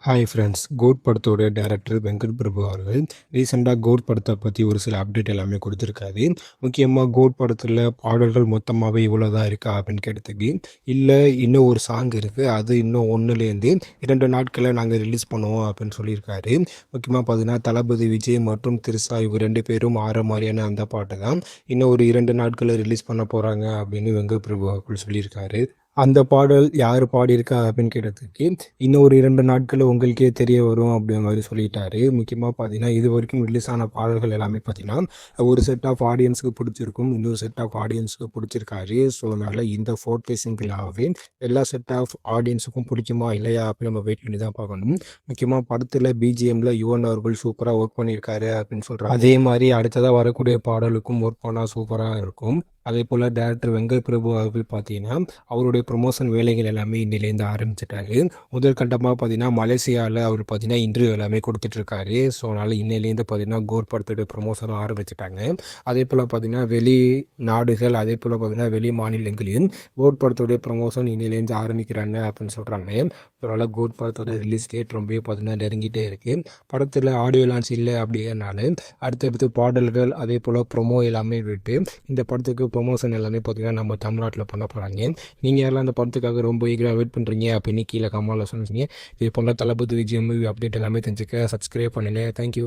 Hi friends, code படத்தோட director Venkat Prabhu அவர்கள் ரீசெண்டாக கோட் படத்தை பற்றி ஒரு சில அப்டேட் எல்லாமே கொடுத்துருக்காரு. முக்கியமாக கோட் படத்தில் பாடல்கள் மொத்தமாகவே இவ்வளோ தான் இருக்கா அப்படின்னு கேட்டதுக்கு, இல்லை இன்னும் ஒரு சாங் இருக்குது, அது இன்னும் 1லேருந்து 2 நாட்களில் நாங்கள் ரிலீஸ் பண்ணுவோம் அப்படின்னு சொல்லியிருக்காரு. முக்கியமாக பார்த்தீங்கன்னா தளபதி விஜய் மற்றும் திரிஷா இவங்க 2 பேரும் ஆற மாதிரியான அந்த பாட்டு தான் இன்னும் ஒரு 2 நாட்களில் ரிலீஸ் பண்ண போகிறாங்க அப்படின்னு வெங்கட் பிரபு அவர்கள் சொல்லியிருக்காரு. அந்த பாடல் யார் பாடியிருக்கா அப்படின்னு கேட்டதுக்கு, இன்னும் ஒரு 2 நாட்களில் உங்களுக்கே தெரிய வரும் அப்படிங்கிற மாதிரி சொல்லிட்டாரு. முக்கியமாக பார்த்தீங்கன்னா இது வரைக்கும் ரிலீஸ் ஆன பாடல்கள் எல்லாமே பார்த்தீங்கன்னா ஒரு செட் ஆஃப் ஆடியன்ஸுக்கு பிடிச்சிருக்கும், இன்னொரு செட் ஆஃப் ஆடியன்ஸுக்கு பிடிச்சிருக்காரு. ஸோ அதனால் இந்த 4 சிங்கிளாகவே எல்லா செட் ஆஃப் ஆடியன்ஸுக்கும் பிடிக்குமா இல்லையா அப்படின்னு நம்ம வெயிட் பண்ணி தான் பார்க்கணும். முக்கியமாக படத்தில் பிஜிஎம்மில் யுவன் அவர்கள் சூப்பராக ஒர்க் பண்ணியிருக்காரு அப்படின்னு சொல்கிறாங்க. அதே மாதிரி அடுத்ததாக வரக்கூடிய பாடலுக்கும் ஒர்க் பண்ணால் சூப்பராக இருக்கும். அதே போல் டேரக்டர் வெங்கட் பிரபு அவர்கள் பார்த்தீங்கன்னா அவருடைய ப்ரொமோஷன் வேலைகள் எல்லாமே இன்னிலேருந்து ஆரம்பிச்சிட்டாரு. முதல் கட்டமாக பார்த்தீங்கன்னா மலேசியாவில் அவர் பார்த்தீங்கன்னா இன்டர்வியூ எல்லாமே கொடுத்துட்ருக்காரு. ஸோ அதனால் இன்னிலேருந்து பார்த்தீங்கன்னா கோட் படத்துடைய ப்ரொமோஷனும் ஆரம்பிச்சிட்டாங்க. அதே போல் பார்த்தீங்கன்னா வெளி நாடுகள் அதே போல் பார்த்தீங்கன்னா வெளி மாநிலங்களிலும் கோட் படத்துடைய ப்ரொமோஷன் இன்னிலேருந்து ஆரம்பிக்கிறாங்க அப்படின்னு சொல்கிறாங்க. அதனால் கோட் படத்தோட ரிலீஸ் டேட் ரொம்பவே பார்த்தீங்கன்னா நெருங்கிட்டே இருக்குது. படத்தில் ஆடியோ லான்ச் இல்லை அப்படிங்கிறனால அடுத்தடுத்து பாடல்கள் அதே போல் ப்ரொமோ எல்லாமே விட்டு இந்த படத்துக்கு ப்ரொமோஷன் எல்லாமே பார்த்தீங்கன்னா நம்ம தமிழ்நாட்டில் பண்ண போகிறாங்க. நீங்கள் யாரெல்லாம் அந்த படத்துக்காக ரொம்ப ஈகராக வெயிட் பண்ணுறீங்க அப்படின்னு கீழே கமெண்ட்ல சொல்லுங்க. இது போல் தளபதி விஜய் மூவி அப்டேட் எல்லாமே தெரிஞ்சுக்க சப்ஸ்கிரைப் பண்ணுங்கள். தேங்க்யூ.